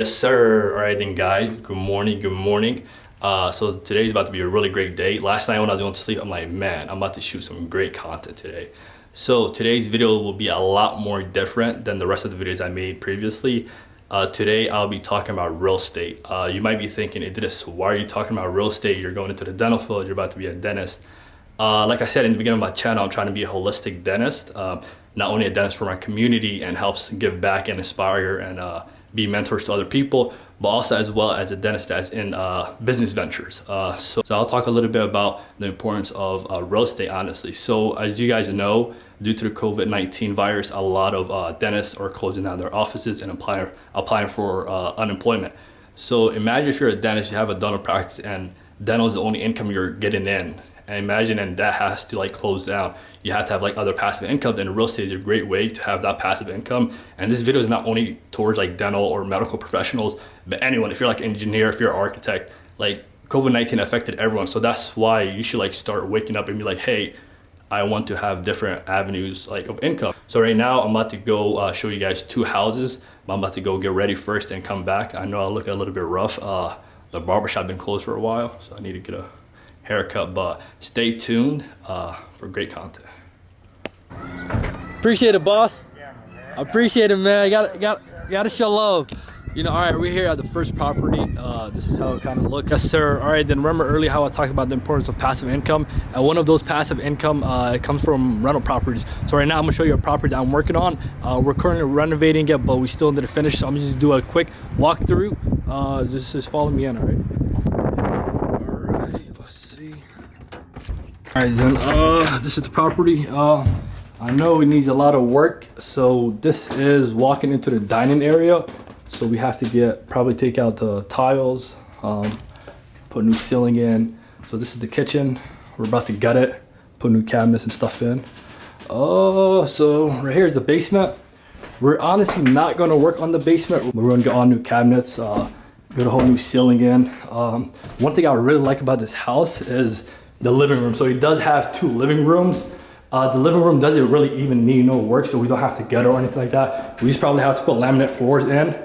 Yes, sir. All right, then, guys. Good morning. Good morning. So today's about to be a really great day. Last night when I was going to sleep, I'm like, man, I'm about to shoot some great content today. So today's video will be a lot more different than the rest of the videos I made previously. Today I'll be talking about real estate. You might be thinking, Idiris, why are you talking about real estate? You're going into the dental field. You're about to be a dentist. Like I said in the beginning of my channel, I'm trying to be a holistic dentist. Not only a dentist for my community and helps give back and inspire and be mentors to other people, but also as well as a dentist that's in business ventures. So I'll talk a little bit about the importance of real estate, honestly. So as you guys know, due to the COVID-19 virus, a lot of dentists are closing down their offices and applying for unemployment. So imagine if you're a dentist, you have a dental practice and dental is the only income you're getting in. And imagine, and that has to like close down. You have to have like other passive income, and real estate is a great way to have that passive income. And this video is not only towards like dental or medical professionals, but anyone. If you're like an engineer, if you're an architect, like COVID-19 affected everyone. So that's why you should like start waking up and be like, hey, I want to have different avenues like of income. So right now I'm about to go show you guys 2 houses. I'm about to go get ready first and come back. I know I look a little bit rough. The barbershop been closed for a while, so I need to get a haircut, but stay tuned for great content. Appreciate it, boss. Yeah, man. Appreciate it, man. You gotta show love. You know, all right, we're here at the first property. This is how it kind of looks. Yes, sir. All right, then remember earlier how I talked about the importance of passive income. And one of those passive income it comes from rental properties. So right now I'm gonna show you a property that I'm working on. We're currently renovating it, but we still need to finish. So I'm gonna just do a quick walkthrough. Just follow me in, all right? All right, then this is the property. I know it needs a lot of work. So this is walking into the dining area. So we have to probably take out the tiles, put new ceiling in. So this is the kitchen. We're about to gut it, put new cabinets and stuff in. So right here is the basement. We're honestly not gonna work on the basement. We're gonna get all new cabinets, get a whole new ceiling in. One thing I really like about this house is the living room. So it does have 2 living rooms. The living room doesn't really even need no work, so we don't have to gut or anything like that. We just probably have to put laminate floors in.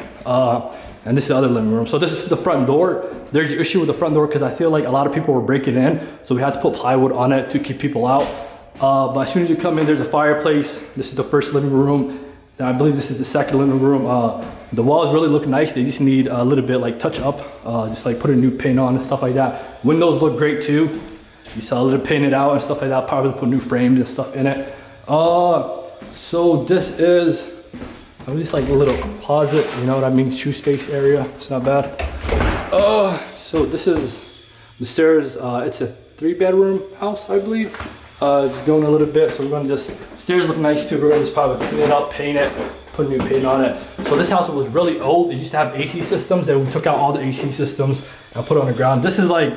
And this is the other living room. So this is the front door. There's an issue with the front door because I feel like a lot of people were breaking in, so we had to put plywood on it to keep people out. But as soon as you come in, there's a fireplace. This is the first living room. Then I believe this is the second living room. The walls really look nice. They just need a little bit like touch up, just like put a new paint on and stuff like that. Windows look great too. You saw a little painted out and stuff like that. Probably put new frames and stuff in it. So this is at least like a little closet, you know what I mean? Shoe space area. It's not bad. So this is the stairs. It's a 3-bedroom house, I believe. Just going a little bit. So we're gonna stairs look nice too. We're gonna just probably clean it up, paint it, put new paint on it. So this house was really old. It used to have AC systems, and we took out all the AC systems and put it on the ground. This is like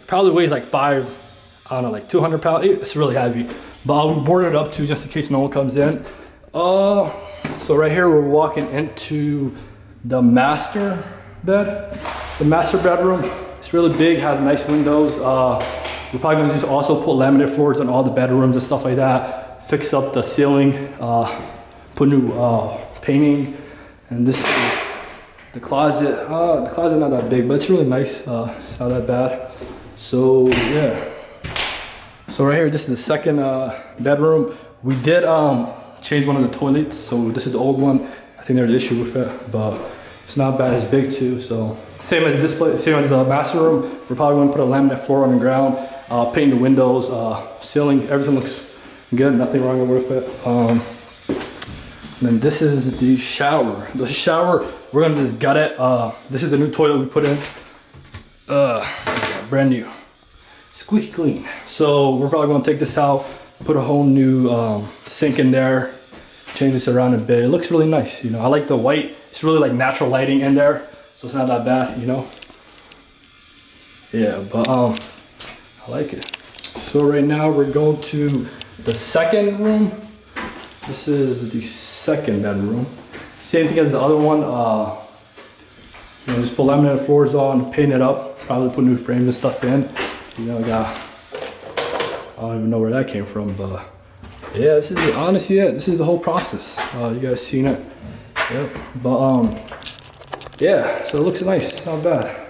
probably weighs like 200 pounds. It's really heavy, but we boarded it up too just in case no one comes in. So right here we're walking into the master bedroom. It's really big, has nice windows. We're probably gonna just also put laminate floors on all the bedrooms and stuff like that. Fix up the ceiling, put new painting, and this is the closet. The closet not that big, but it's really nice. It's not that bad. So yeah. So right here, this is the second bedroom. We did change one of the toilets. So this is the old one. I think there's an issue with it, but it's not bad. It's big too. So same as this place, same as the master room. We're probably going to put a laminate floor on the ground, paint the windows, ceiling. Everything looks good. Nothing wrong with it. And then this is the shower. The shower, we're gonna just gut it. This is the new toilet we put in. Brand new. Squeaky clean. So we're probably gonna take this out, put a whole new sink in there, change this around a bit. It looks really nice, you know. I like the white. It's really like natural lighting in there, so it's not that bad, you know. Yeah, but I like it. So right now we're going to the second room. This is the second bedroom. Same thing as the other one. You know, just put laminate floors on, paint it up, probably put new frames and stuff in. You know, I don't even know where that came from, but yeah, this is honestly it. This is the whole process. You guys seen it? Yep. But yeah, so it looks nice. It's not bad.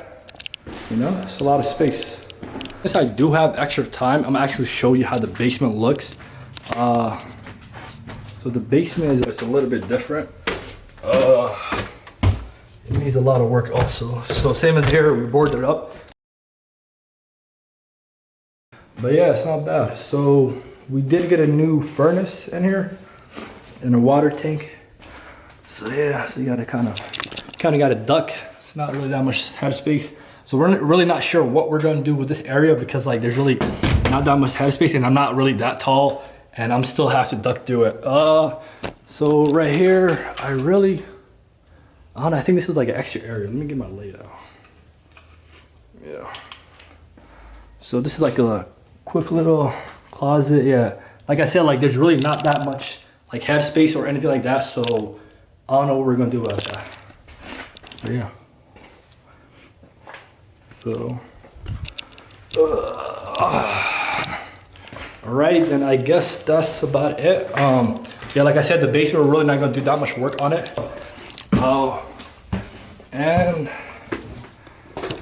You know, it's a lot of space. Since I do have extra time, I'm actually show you how the basement looks. So the basement is it's a little bit different. It needs a lot of work also. So same as here, we boarded it up. But yeah, it's not bad. So we did get a new furnace in here and a water tank. So yeah, so you gotta kind of got a duct. It's not really that much headspace. So we're really not sure what we're gonna do with this area because like there's really not that much headspace and I'm not really that tall and I'm still have to duct through it. So right here, I don't know, I think this was like an extra area. Let me get my layout. Yeah. So this is like a quick little closet. Yeah. Like I said, like there's really not that much like headspace or anything like that. So I don't know what we're gonna do about that. But yeah. So. Alright, then I guess that's about it. Yeah, like I said, the basement, we're really not gonna do that much work on it. And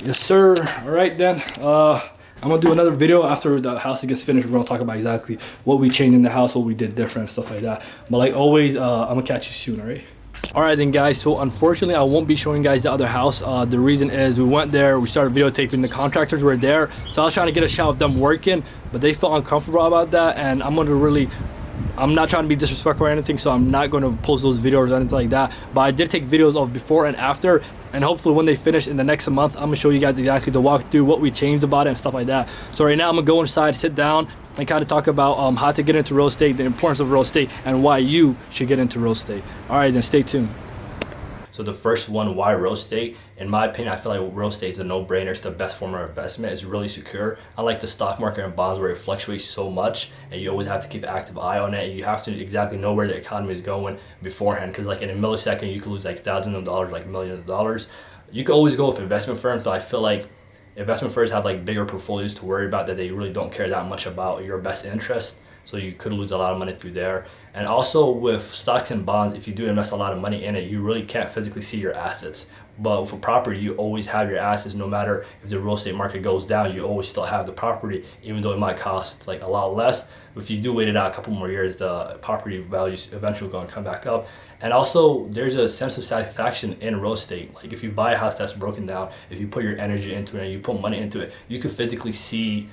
yes, sir. All right, then. I'm gonna do another video after the house gets finished. We're gonna talk about exactly what we changed in the house, what we did different, stuff like that. But like always, I'm gonna catch you soon. All right. All right then, guys. So unfortunately, I won't be showing you guys the other house. The reason is we went there, we started videotaping. The contractors were there, so I was trying to get a shot of them working, but they felt uncomfortable about that, and I'm not trying to be disrespectful or anything, so I'm not going to post those videos or anything like that. But I did take videos of before and after, and hopefully when they finish in the next month, I'm gonna show you guys exactly the walkthrough, what we changed about it and stuff like that. So right now I'm gonna go inside, sit down, and kind of talk about how to get into real estate, the importance of real estate, and why you should get into real estate. All right, then stay tuned. So the first one, why real estate? In my opinion, I feel like real estate is a no-brainer. It's the best form of investment. It's really secure. Unlike the stock market and bonds where it fluctuates so much and you always have to keep an active eye on it. You have to exactly know where the economy is going beforehand, because like in a millisecond, you could lose like thousands of dollars, like millions of dollars. You can always go with investment firms, but I feel like investment firms have like bigger portfolios to worry about that they really don't care that much about your best interest. So you could lose a lot of money through there. And also with stocks and bonds, if you do invest a lot of money in it, you really can't physically see your assets. But for property, you always have your assets. No matter if the real estate market goes down, you always still have the property, even though it might cost like a lot less. But if you do wait it out a couple more years, the property values eventually going to come back up. And also there's a sense of satisfaction in real estate. Like if you buy a house that's broken down, if you put your energy into it and you put money into it, you can physically see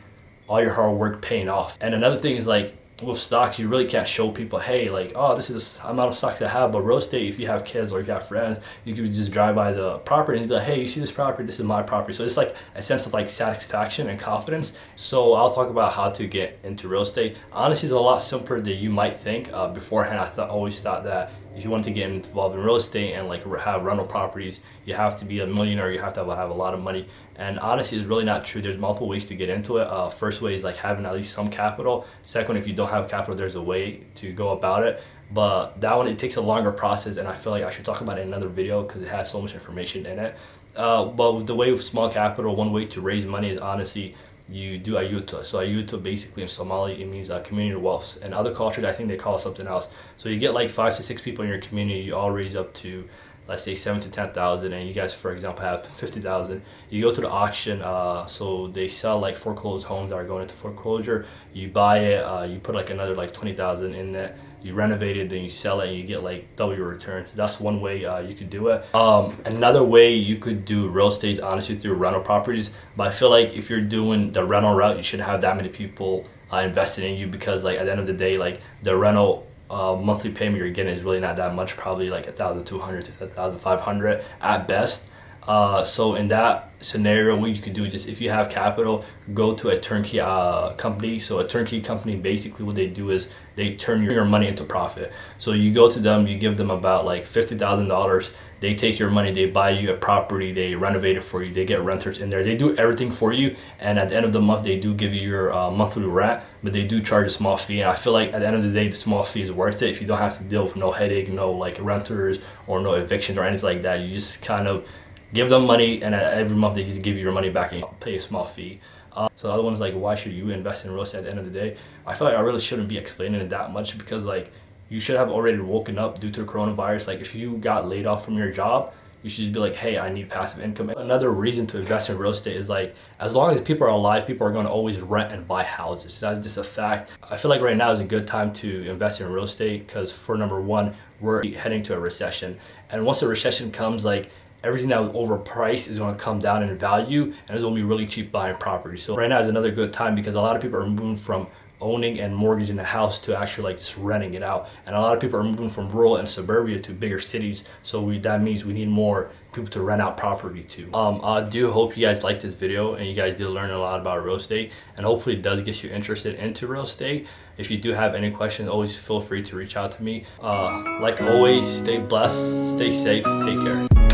all your hard work paying off. And another thing is like, with stocks, you really can't show people, hey, like, oh, this is the amount of stocks I have. But real estate, if you have kids or if you have friends, you can just drive by the property and be like, hey, you see this property? This is my property. So it's like a sense of like satisfaction and confidence. So I'll talk about how to get into real estate. Honestly, it's a lot simpler than you might think. Beforehand, I always thought that if you want to get involved in real estate and like have rental properties, you have to be a millionaire, you have to have a lot of money. And honestly, it's really not true. There's multiple ways to get into it. First way is like having at least some capital. Second, if you don't have capital, there's a way to go about it. But that one, it takes a longer process, and I feel like I should talk about it in another video because it has so much information in it. But with the way with small capital, one way to raise money is honestly, you do ayuta. So ayuta basically in Somali, it means community wealth. In other cultures, I think they call it something else. So you get like 5 to 6 people in your community, you all raise up to, let's say 7 to 10,000, and you guys, for example, have 50,000. You go to the auction, so they sell like foreclosed homes that are going into foreclosure. You buy it, you put like another like 20,000 in it. You renovate it, then you sell it, and you get like double your return. That's one way you could do it. Another way you could do real estate is honestly through rental properties. But I feel like if you're doing the rental route, you shouldn't have that many people invested in you, because like at the end of the day, like the rental monthly payment you're getting is really not that much, probably like 1,200 to 1,500 at best. So in that scenario, what you could do is just, if you have capital, go to a turnkey company. So a turnkey company, basically what they do is they turn your money into profit. So you go to them, you give them about like $50,000. They take your money, they buy you a property, they renovate it for you, they get renters in there, they do everything for you, and at the end of the month they do give you your monthly rent, but they do charge a small fee. And I feel like at the end of the day, the small fee is worth it if you don't have to deal with no headache, no like renters or no evictions or anything like that. You just kind of give them money, and every month they just give you your money back and you pay a small fee. So the other one is like, why should you invest in real estate at the end of the day? I feel like I really shouldn't be explaining it that much, because like you should have already woken up due to the coronavirus. Like if you got laid off from your job, you should just be like, hey, I need passive income. Another reason to invest in real estate is like, as long as people are alive, people are going to always rent and buy houses. That's just a fact. I feel like right now is a good time to invest in real estate because for number one, we're heading to a recession. And once a recession comes, like everything that was overpriced is going to come down in value, and it's going to be really cheap buying property. So right now is another good time because a lot of people are moving from owning and mortgaging a house to actually like just renting it out, and a lot of people are moving from rural and suburbia to bigger cities, so that means we need more people to rent out property to. I do hope you guys liked this video and you guys did learn a lot about real estate, and hopefully it does get you interested into real estate. If you do have any questions, always feel free to reach out to me. Like always, stay blessed, stay safe, take care.